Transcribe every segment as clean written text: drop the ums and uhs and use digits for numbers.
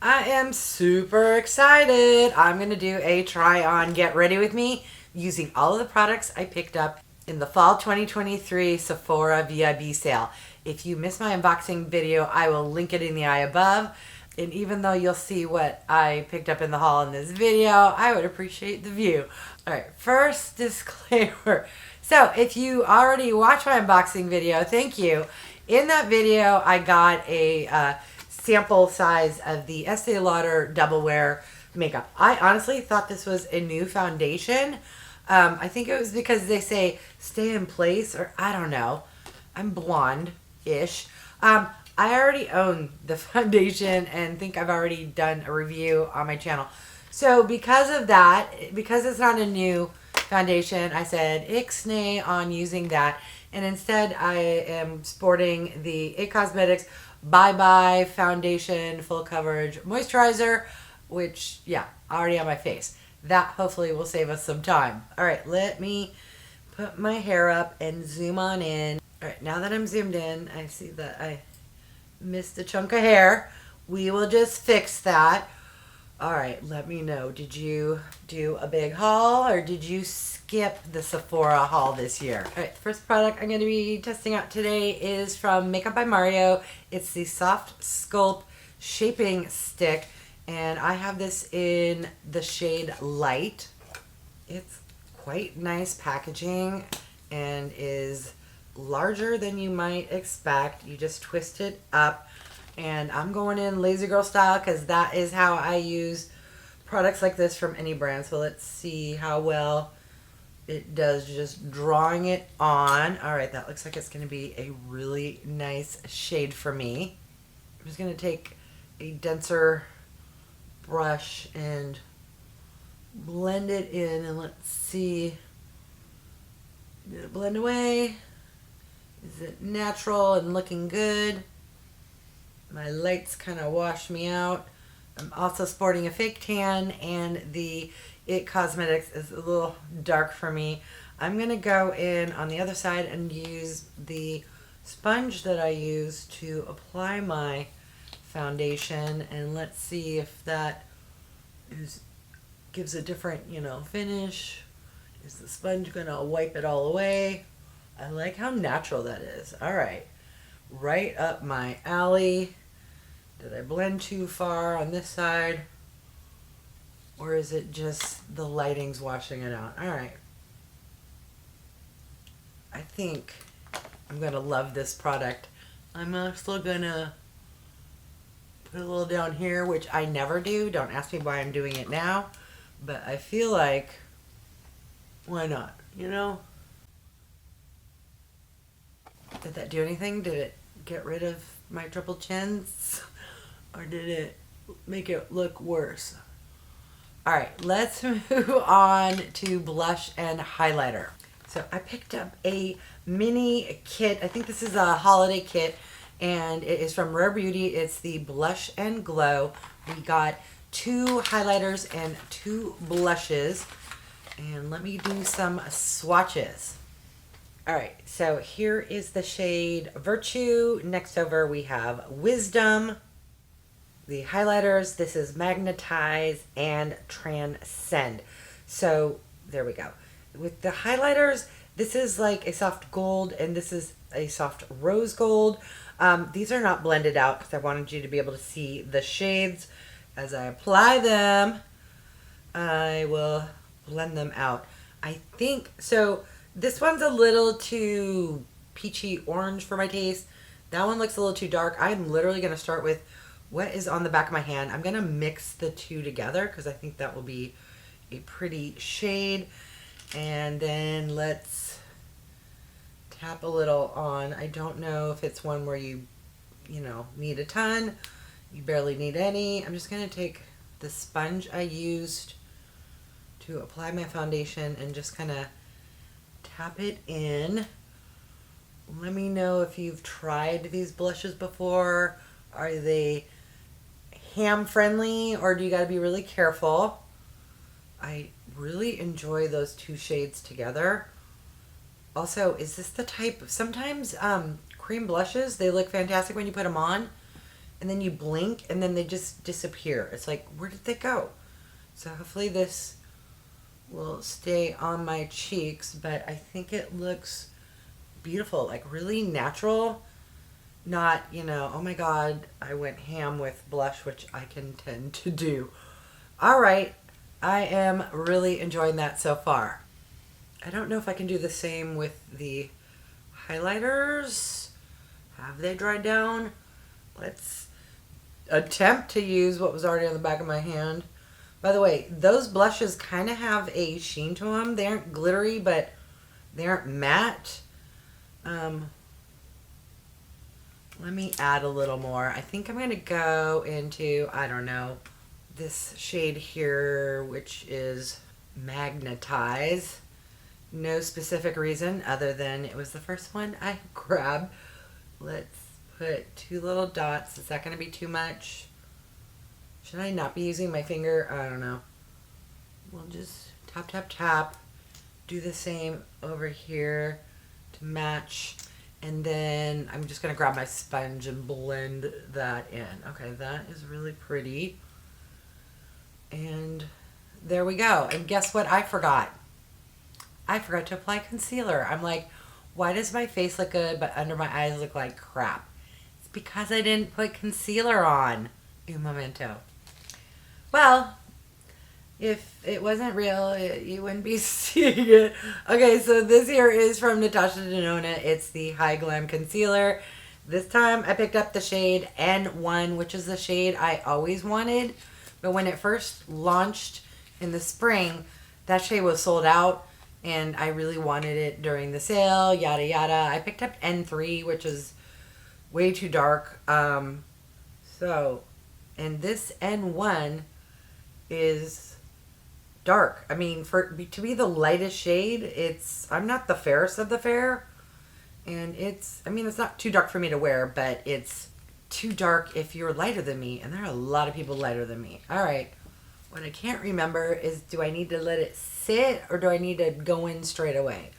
I am super excited. I'm going to do a try on get ready with me using all of the products I picked up in the Fall 2023 Sephora VIB sale. If you missed my unboxing video, I will link it in the eye above. And even though you'll see what I picked up in the haul in this video, I would appreciate the view. All right, first disclaimer. So if you already watched my unboxing video, thank you. In that video, I got a sample size of the Estee Lauder Double Wear makeup. I honestly thought this was a new foundation. I think it was because they say stay in place, or I don't know. I'm blonde-ish. I already own the foundation and think I've already done a review on my channel. So because of that, because it's not a new foundation, I said ixnay on using that. And instead I am sporting the IT Cosmetics Bye Bye Foundation Full Coverage Moisturizer, which, yeah, already on my face. That hopefully will save us some time. All right, let me put my hair up and zoom on in. All right, now that I'm zoomed in, I see that I missed a chunk of hair. We will just fix that. All right, let me know. Did you do a big haul or did you skip the Sephora haul this year? All right, the first product I'm going to be testing out today is from Makeup by Mario. It's the SoftSculpt Shaping Stick, and I have this in the shade Light. It's quite nice packaging and is larger than you might expect. You just twist it up. And I'm going in lazy girl style because that is how I use products like this from any brand. So let's see how well it does just drawing it on. All right, that looks like it's going to be a really nice shade for me. I'm just going to take a denser brush and blend it in, and let's see. Did it blend away? Is it natural and looking good? My lights kind of wash me out. I'm also sporting a fake tan, and the IT Cosmetics is a little dark for me. I'm going to go in on the other side and use the sponge that I use to apply my foundation, and let's see if that gives a different, finish. Is the sponge going to wipe it all away? I like how natural that is. All right. Right up my alley. Did I blend too far on this side? Or is it just the lighting's washing it out? All right. I think I'm going to love this product. I'm also going to put a little down here, which I never do. Don't ask me why I'm doing it now. But I feel like, why not? Did that do anything? Did it get rid of my triple chins? Or did it make it look worse? All right, let's move on to blush and highlighter. So I picked up a mini kit. I think this is a holiday kit, and it is from Rare Beauty. It's the Blush and Glow. We got 2 highlighters and 2 blushes. And let me do some swatches. All right, so here is the shade Virtue. Next over we have Wisdom. The highlighters, this is Magnetize and Transcend. So there we go. With the highlighters, this is like a soft gold and this is a soft rose gold. These are not blended out because I wanted you to be able to see the shades. As I apply them, I will blend them out. I think, so this one's a little too peachy orange for my taste. That one looks a little too dark. I'm literally going to start with what is on the back of my hand. I'm going to mix the two together because I think that will be a pretty shade. And then let's tap a little on. I don't know if it's one where you need a ton. You barely need any. I'm just going to take the sponge I used to apply my foundation and just kind of tap it in. Let me know if you've tried these blushes before. Are they ham friendly or do you got to be really careful? I really enjoy those 2 shades together. Also, is this the type, sometimes cream blushes, they look fantastic when you put them on, and then you blink and then they just disappear. It's like, where did they go? So hopefully this will stay on my cheeks, but I think it looks beautiful, like really natural. Not, you know, oh my god, I went ham with blush, which I can tend to do. All right, I am really enjoying that so far. I don't know if I can do the same with the highlighters. Have they dried down? Let's attempt to use what was already on the back of my hand. By the way, those blushes kind of have a sheen to them. They aren't glittery, but they aren't matte. Let me add a little more. I think I'm going to go into, I don't know, this shade here, which is Magnetize. No specific reason other than it was the first one I grabbed. Let's put 2 little dots. Is that going to be too much? Should I not be using my finger? I don't know. We'll just tap, tap, tap. Do the same over here to match. And then I'm just going to grab my sponge and blend that in. Okay, that is really pretty. And there we go. And guess what I forgot? I forgot to apply concealer. I'm like, why does my face look good but under my eyes look like crap? It's because I didn't put concealer on. Un momento. Well, if it wasn't real, you wouldn't be seeing it. Okay, so this here is from Natasha Denona. It's the Hy-Glam concealer. This time I picked up the shade N1, which is the shade I always wanted. But when it first launched in the spring, that shade was sold out. And I really wanted it during the sale, yada yada. I picked up N3, which is way too dark. And this N1 is dark. I mean, to be the lightest shade, I'm not the fairest of the fair. And it's not too dark for me to wear, but it's too dark if you're lighter than me. And there are a lot of people lighter than me. All right. What I can't remember is, do I need to let it sit or do I need to go in straight away?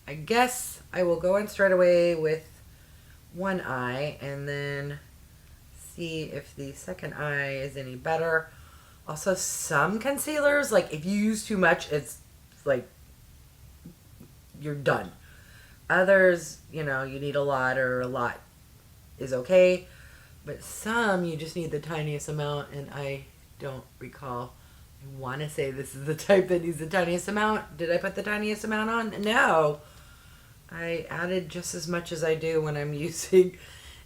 I guess I will go in straight away with one eye and then see if the second eye is any better. Also, some concealers, like if you use too much, it's like you're done. Others, you know, you need a lot, or a lot is okay. But some, you just need the tiniest amount, and I don't recall. I want to say this is the type that needs the tiniest amount. Did I put the tiniest amount on? No. I added just as much as I do when I'm using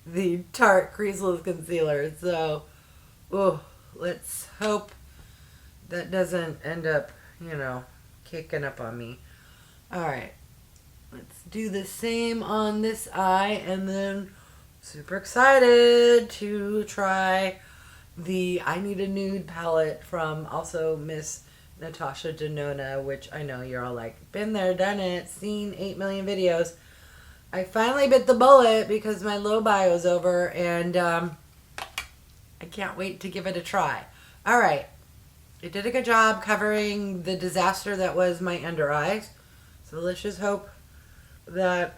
the Tarte Creaseless Concealer. So, let's hope that doesn't end up, you know, kicking up on me. Alright. Let's do the same on this eye, and then super excited to try the I Need a Nude palette from also Miss Natasha Denona, which I know you're all like, been there, done it, seen 8 million videos. I finally bit the bullet because my low buy was over, and I can't wait to give it a try. Alright, it did a good job covering the disaster that was my under eyes. So let's just hope that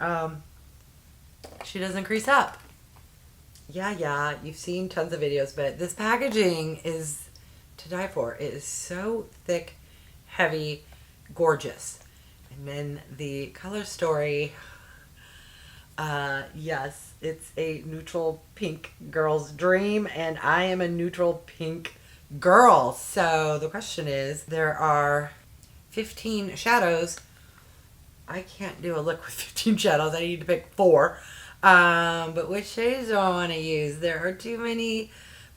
she doesn't crease up. Yeah, you've seen tons of videos, but this packaging is to die for. It is so thick, heavy, gorgeous. And then the color story, yes, it's a neutral pink girl's dream, and I am a neutral pink girl. So the question is, there are 15 shadows. I can't do a look with 15 shadows. I need to pick 4. But which shades do I want to use? There are too many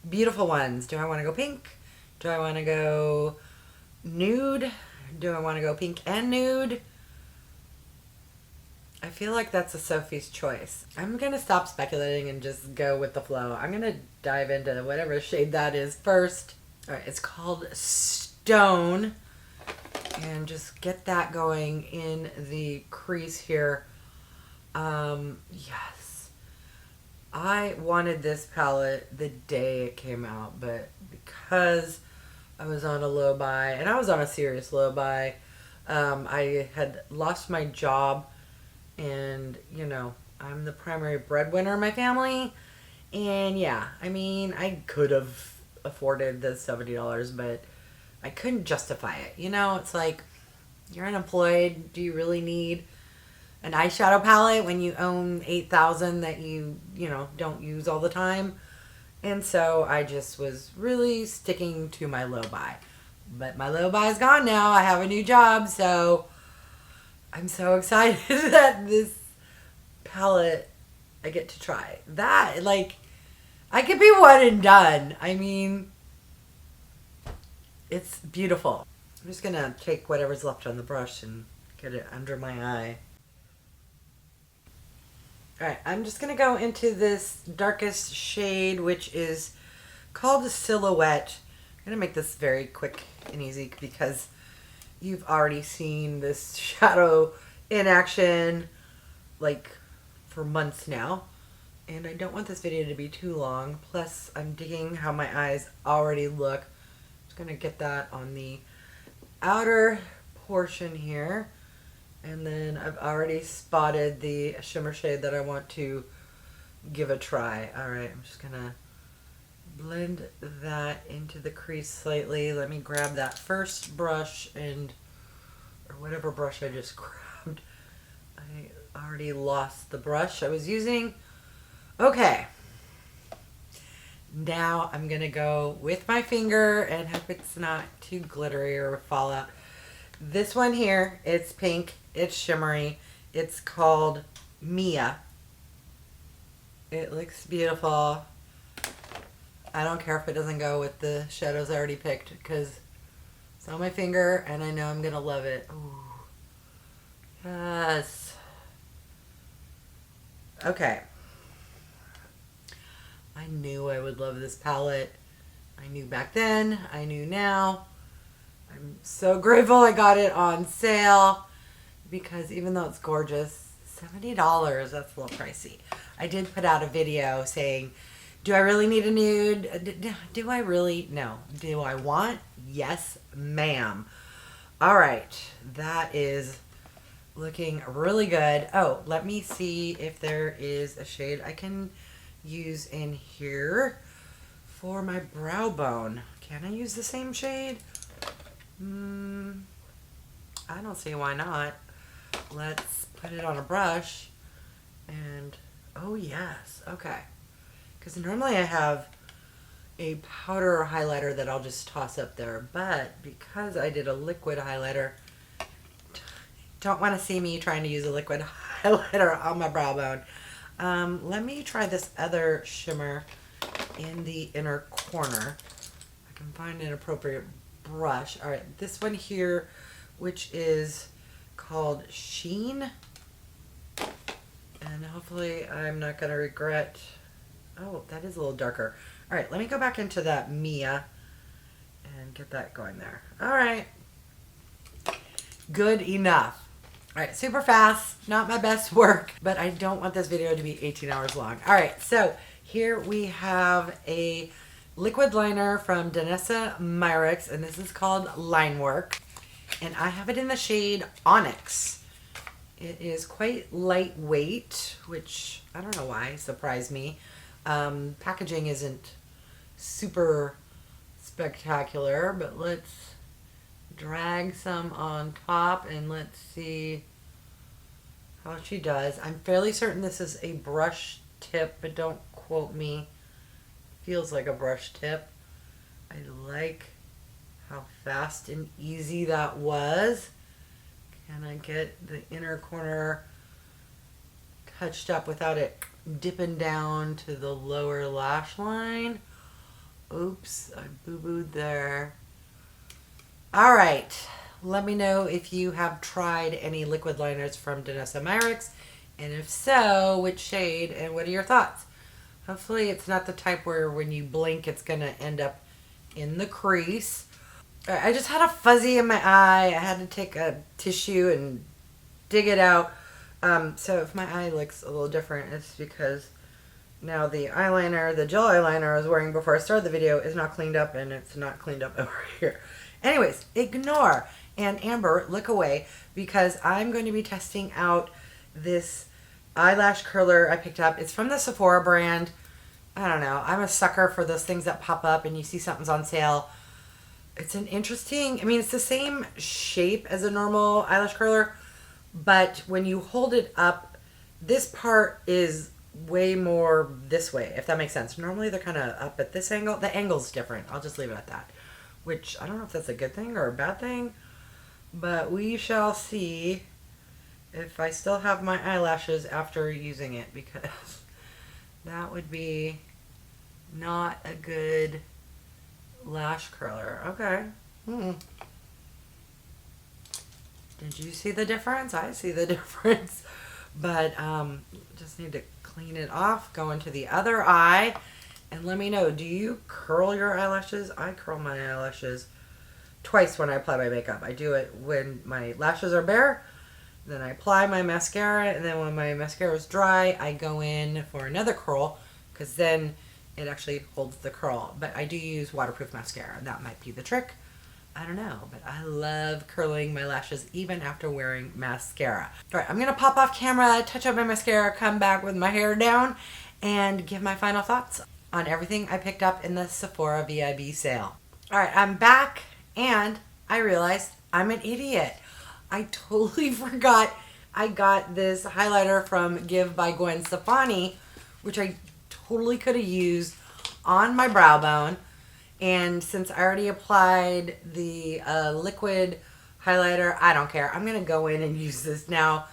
beautiful ones. Do I want to go pink? Do I want to go nude? Do I want to go pink and nude? I feel like that's a Sophie's choice. I'm going to stop speculating and just go with the flow. I'm going to dive into whatever shade that is first. Alright, it's called Stone. And just get that going in the crease here. Yes. I wanted this palette the day it came out, but because I was on a low buy, and I was on a serious low buy, I had lost my job, and, you know, I'm the primary breadwinner in my family, And yeah, I mean, I could have afforded the $70, but I couldn't justify it. You know, it's like, you're unemployed. Do you really need an eyeshadow palette when you own 8,000 that you know, don't use all the time? And so I just was really sticking to my low buy. But my low buy is gone now. I have a new job, so I'm so excited that this palette I get to try. That, like, I could be one and done. I mean, it's beautiful. I'm just gonna take whatever's left on the brush and get it under my eye. Alright, I'm just gonna go into this darkest shade, which is called Silhouette. I'm gonna make this very quick and easy because you've already seen this shadow in action like for months now. And I don't want this video to be too long. Plus, I'm digging how my eyes already look. I'm just gonna get that on the outer portion here. And then I've already spotted the shimmer shade that I want to give a try. Alright, I'm just gonna blend that into the crease slightly. Let me grab that first brush or whatever brush I just grabbed. I already lost the brush I was using. Okay. Now I'm gonna go with my finger and hope it's not too glittery or fall out. This one here, it's pink, it's shimmery, it's called Mia. It looks beautiful. I don't care if it doesn't go with the shadows I already picked because it's on my finger and I know I'm gonna love it. Ooh. Yes. Okay. I knew I would love this palette. I knew back then, I knew now. I'm so grateful I got it on sale because even though it's gorgeous, $70, that's a little pricey. I did put out a video saying, do I really need a nude? Do I really? No. Do I want? Yes, ma'am. All right. That is looking really good. Oh, let me see if there is a shade I can use in here for my brow bone. Can I use the same shade? I don't see why not. Let's put it on a brush and, oh yes, okay. Because normally I have a powder highlighter that I'll just toss up there, but because I did a liquid highlighter, don't want to see me trying to use a liquid highlighter on my brow bone. Let me try this other shimmer in the inner corner. I can find an appropriate brush. All right, this one here, which is called Sheen. And hopefully I'm not going to regret. Oh, that is a little darker. All right, let me go back into that Mia and get that going there. All right. Good enough. All right, super fast. Not my best work, but I don't want this video to be 18 hours long. All right, so here we have a liquid liner from DANESSA MYRICKS, and this is called Linework. And I have it in the shade Onyx. It is quite lightweight, which I don't know why surprised me. Packaging isn't super spectacular, but let's drag some on top and let's see how she does. I'm fairly certain this is a brush tip, but don't quote me. Feels like a brush tip. I like how fast and easy that was. Can I get the inner corner touched up without it dipping down to the lower lash line? Oops, I boo-booed there. All right, let me know if you have tried any liquid liners from DANESSA MYRICKS, and if so, which shade, and what are your thoughts? Hopefully it's not the type where when you blink it's going to end up in the crease. I just had a fuzzy in my eye. I had to take a tissue and dig it out. So if my eye looks a little different, it's because now the eyeliner, the gel eyeliner I was wearing before I started the video is not cleaned up, and it's not cleaned up over here. Anyways, ignore. And Amber, look away, because I'm going to be testing out this eyelash curler I picked up. It's from the Sephora brand. I don't know. I'm a sucker for those things that pop up and you see something's on sale. It's an interesting, I mean, it's the same shape as a normal eyelash curler, but when you hold it up, this part is way more this way, if that makes sense. Normally they're kind of up at this angle. The angle's different. I'll just leave it at that. Which, I don't know if that's a good thing or a bad thing, but we shall see if I still have my eyelashes after using it, because that would be not a good lash curler. Okay. Did you see the difference? I see the difference. But just need to clean it off, go into the other eye, and let me know, do you curl your eyelashes? I curl my eyelashes twice when I apply my makeup. I do it when my lashes are bare, then I apply my mascara, and then when my mascara is dry, I go in for another curl, because then it actually holds the curl. But I do use waterproof mascara. That might be the trick. I don't know, but I love curling my lashes even after wearing mascara. All right, I'm gonna pop off camera, touch up my mascara, come back with my hair down, and give my final thoughts on everything I picked up in the Sephora VIB sale. All right, I'm back, and I realized I'm an idiot. I totally forgot I got this highlighter from Give by Gwen Stefani, which I totally could have used on my brow bone. And since I already applied the liquid highlighter, I don't care. I'm going to go in and use this now,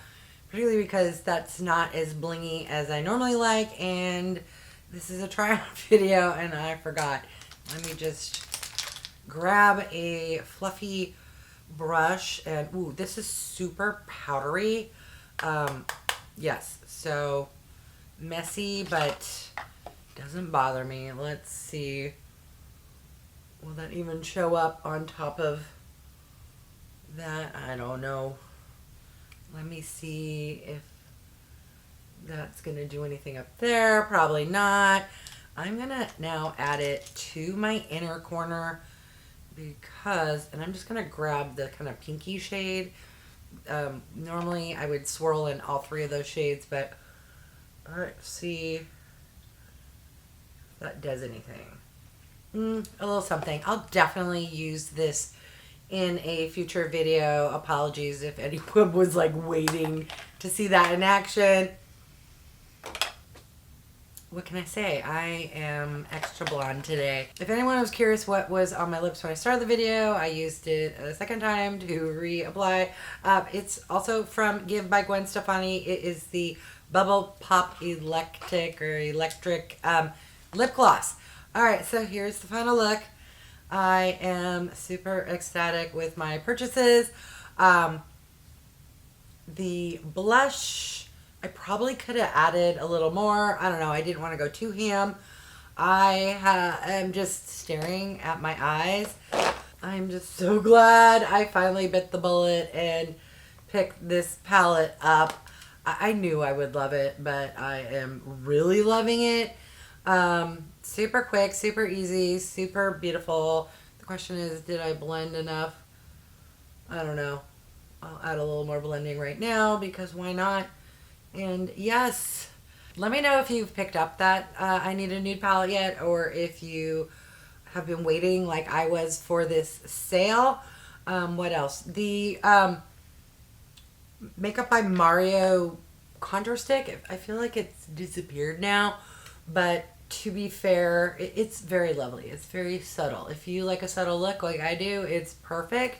particularly because that's not as blingy as I normally like. And this is a try-on video, and I forgot. Let me just grab a fluffy brush. And, ooh, this is super powdery. Yes, so messy, but doesn't bother me. Let's see. Will that even show up on top of that? I don't know. Let me see if that's going to do anything up there. Probably not. I'm going to now add it to my inner corner because, and I'm just going to grab the kind of pinky shade. Normally I would swirl in all three of those shades, but all right, see if that does anything. A little something. I'll definitely use this in a future video. Apologies if anyone was like waiting to see that in action. What can I say? I am extra blonde today. If anyone was curious what was on my lips when I started the video, I used it a second time to reapply. It's also from Give by Gwen Stefani. It is the Bubble Pop Electric lip gloss. Alright, so here's the final look. I am super ecstatic with my purchases. The blush, I probably could have added a little more. I don't know, I didn't want to go too ham. I am just staring at my eyes. I'm just so glad I finally bit the bullet and picked this palette up. I knew I would love it, but I am really loving it. Super quick, super easy, super beautiful. The question is, did I blend enough? I don't know. I'll add a little more blending right now because why not? And yes, let me know if you've picked up that I Need a Nude palette yet, or if you have been waiting like I was for this sale. What else? The Makeup by Mario contour stick. I feel like it's disappeared now, but to be fair, it's very lovely. It's very subtle. If you like a subtle look like I do, it's perfect.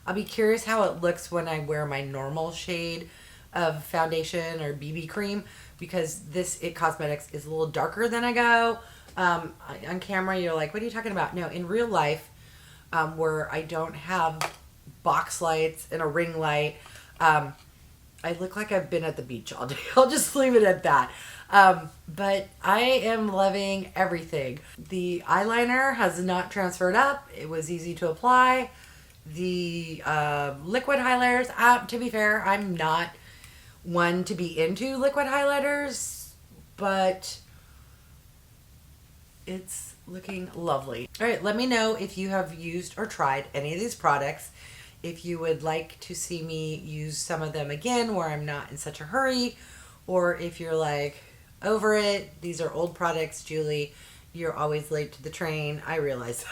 I'll be curious how it looks when I wear my normal shade of foundation or BB cream, because this IT Cosmetics is a little darker than I go. On camera, you're like, what are you talking about? No, in real life, where I don't have box lights and a ring light, I look like I've been at the beach all day. I'll just leave it at that. But I am loving everything. The eyeliner has not transferred up. It was easy to apply. The liquid highlighters, to be fair, I'm not one to be into liquid highlighters, but it's looking lovely. All right, let me know if you have used or tried any of these products. If you would like to see me use some of them again where I'm not in such a hurry, or if you're like, over it. These are old products, Julie. You're always late to the train. I realize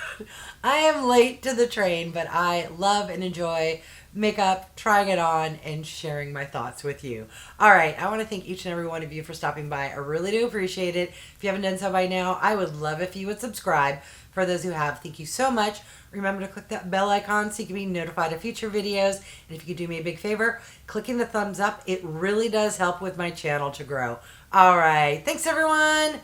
I am late to the train, but I love and enjoy makeup, trying it on, and sharing my thoughts with you. All right, I want to thank each and every one of you for stopping by. I really do appreciate it. If you haven't done so by now, I would love if you would subscribe. For those who have, thank you so much. Remember to click that bell icon so you can be notified of future videos. And if you could do me a big favor, clicking the thumbs up, it really does help with my channel to grow. All right, thanks everyone.